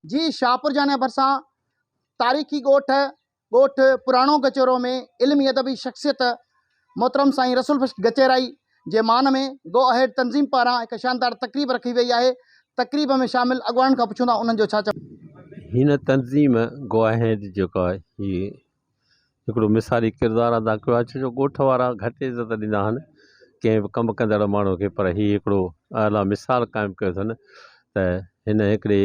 जी शाहपुर जाने भरसा तारीख़ी ॻोठ पुराणो गचेरो में इल्मी अदबी शख्सियत मोहतरम साईं रसूल बख्श गचेराई जे मान में गो अहेड तंज़ीम पारां एक शानदार तकरीब रखी वही है। तकरीब में शामिल अगवान का पुछूंदा उन्हनि जो छा हिन तंज़ीम गो अहेड जेको आहे हीअ हिकिड़ो मिसाली किरदारु अदा कयो आहे। छो ॻोठ वारा घटि इज़त ॾींदा आहिनि कंहिं बि कमु कंदड़ माण्हू खे, पर हीअ हिकिड़ो आला मिसाल क़ाइमु कयो अथनि त हिन हिकिड़े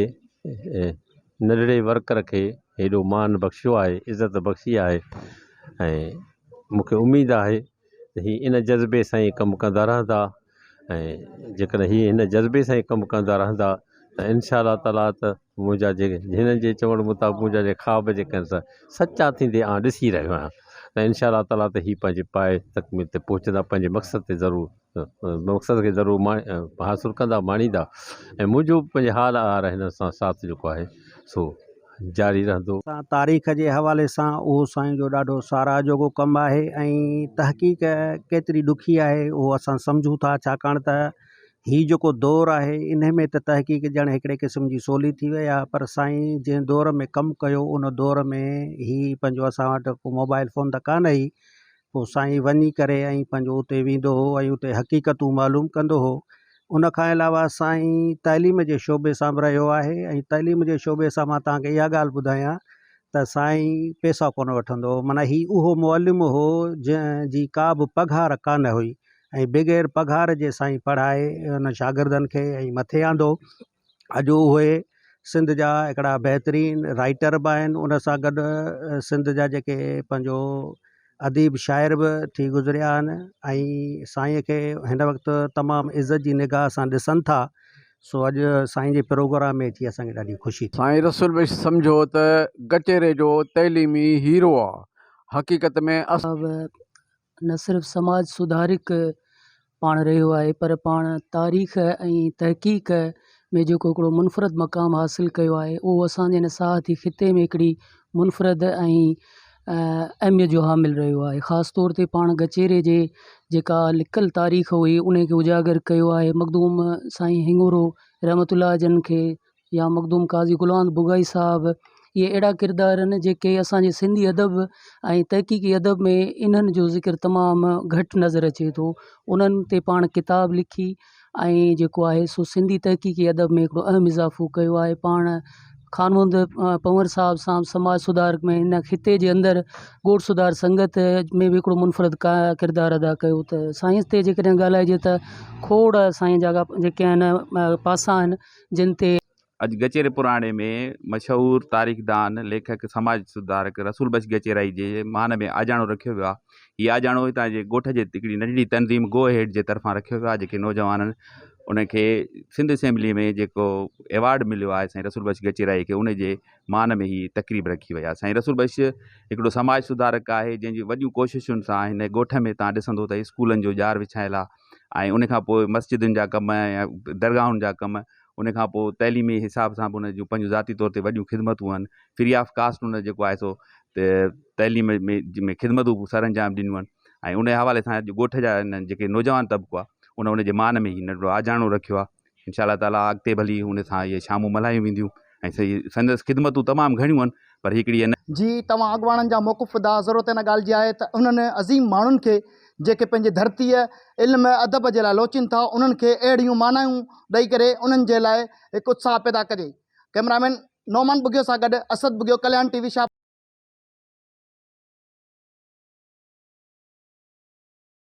नंढड़े वर्कर खे हेॾो मान बख़्शियो आहे, इज़त बख़्शी आहे। ऐं मूंखे उमेदु आहे त हीअ इन जज़्बे सां ई कमु कंदा रहंदा, ऐं जेकॾहिं हीअ हिन जज़्बे सां ई कमु कंदा रहंदा त इंशा अल्लाह ताला त मुंहिंजा हिननि जे चवण मुताबिक़ मुंहिंजा ख़्वाब जेके आहिनि सचा थींदे आउं ॾिसी रहियो आहियां। त इंशा अल्लाह ताला त हीअ पंहिंजे पाए तकमील ते पहुचंदा, पंहिंजे मक़सद ते मक़सद खे ज़रूरु हासिलु कंदा, माणींदा। ऐं मुंहिंजो पंहिंजे हाल आर हिन सां साथ जेको आहे सो जारी रहंदो। तारीख़ जे हवाले सां उहो साईं जो ॾाढो साराह जोॻो कमु आहे ऐं तहक़ीक़ केतिरी ॾुखी आहे उहो असां सम्झूं था, छाकाणि त हीउ जेको दौरु आहे इन में त तहक़ीक़ ॼण हिकिड़े क़िस्म जी सवली थी वई आहे, पर साईं जंहिं दौर में कमु कयो उन दौर में ही पंहिंजो असां वटि को मोबाइल फ़ोन त कान ई, पोइ साईं वञी करे ऐं पंहिंजो उते वेंदो हो ऐं उते हक़ीक़तूं मालूम कंदो हो। उन खां अलावा साईं तइलीम जे शोबे सां बि रहियो आहे ऐं तइलीम जे शोबे सां मां तव्हांखे इहा ॻाल्हि ॿुधायां त साईं पैसा कोन वठंदो हो। माना ही उहो मुअल्लिम हो जंहिंजी का बि पघार कान हुई ऐं बग़ैर पघार जे साईं पढ़ाए उन शागिर्दनि खे ऐं मथे आंदो। अॼु उहे सिंध जा हिकिड़ा बहितरीन राइटर बि आहिनि, उन सां गॾु सिंध जा जेके पंहिंजो अदीब शाइर बि थी गुज़रिया आहिनि ऐं साईं खे हिन वक़्तु तमामु इज़त जी निगाह सां ॾिसनि था। सो अॼु साईं जे प्रोग्राम में अची असांखे ॾाढी ख़ुशी थी। साईं रसूल बख्श सम्झो त गचेरे जो तइलीमी हीरो आहे। हक़ीक़त में न सिर्फ़ु समाज सुधारिक पाण रहियो आहे, पर पाण तारीख़ ऐं तहक़ीक़ में जेको हिकिड़ो मुनफ़रद मक़ाम हासिलु कयो आहे उहो असांजे हिन साहती ख़िते में हिकिड़ी मुनफ़रद ऐं अहमियत जो हामिल रहियो आहे। ख़ासि तौर ते पाण गचेरे जे जेका लिखियलु तारीख़ हुई उन खे उजागर कयो आहे। मखदूम साईं हिंगोरो रहमतुल्लाह जन खे या मखदूम काज़ी गुलाम बुगाई साहब, इहे अहिड़ा किरदार आहिनि जेके असांजे सिंधी अदब ऐं तहक़ीक़ी अदब में इन्हनि जो ज़िक्र तमामु घटि नज़र अचे थो। उन्हनि ते पाण किताब लिखी ऐं जेको आहे सो सिंधी तहक़ीक़ी अदब में हिकिड़ो अहम इज़ाफ़ो कयो आहे। पाण खानवंद पंवर साहब सां समाज सुधार में हिन ख़िते जे अंदरि ॻोठ सुधार संगत में बि हिकिड़ो मुनफ़रद किरदारु अदा कयो। त साइंस ते जेकॾहिं ॻाल्हाइजे त खोड़ साईं जा जेके आहिनि पासा आहिनि जिन ते अॼु गचेरे पुराणे में मशहूरु तारीख़दान लेखक समाज सुधारक रसूल बख्श गचेराई जे मान में आजाणो रखियो वियो आहे। हीअ आजाणो हितां जे ॻोठ जे हिकिड़ी नंढड़ी तंज़ीम गो अहेड जे तरफ़ां रखियो वियो आहे। जेके नौजवाननि उनखे सिंध असेंबली में जेको एवॉर्ड मिलियो आहे साईं रसूल बख्श गचेराई खे, उन जे मान में ही तक़रीब रखी वई आहे। साईं रसूल बख्श हिकिड़ो समाज सुधारक आहे जंहिंजी वॾियूं कोशिशुनि सां हिन ॻोठ में तव्हां ॾिसंदो त स्कूलनि जो जार विछायल आहे ऐं उनखां पोइ मस्जिदुनि जा कम या दरगाहुनि जा कम, उनखां पोइ तइलीमी हिसाब सां बि उन जूं पंहिंजूं ज़ाती तौर ते वॾियूं ख़िदमतूं आहिनि। फ्री ऑफ कास्ट उन जेको आहे सो तइलीम में ख़िदमतूं सर अंजाम ॾिनियूं आहिनि ऐं उन हवाले सां अॼु ॻोठ जा जेके नौजवान तबिको आहे उन जे मान में ही नंढिड़ो आजाणो रखियो आहे। इंशा अल्लाह ताला अॻिते भली उन सां इहे शामूं मल्हायूं वेंदियूं ऐं सही संदसि ख़िदमतूं तमामु घणियूं आहिनि, पर हिकिड़ी जी तव्हां अॻवाननि जा मौक़ुफ़ दा ज़रूरत इन ॻाल्हि जी आहे त उन्हनि अज़ीम माण्हुनि खे जेके पंहिंजे धरतीअ इल्म अदब जे लाइ लोचीनि था उन्हनि खे अहिड़ियूं मानायूं ॾेई करे उन्हनि जे लाइ हिकु उत्साह पैदा कजे। कैमरामैन नौमान बुगियो सां गॾु असद बुगियो, कल्याण टीवी शाह।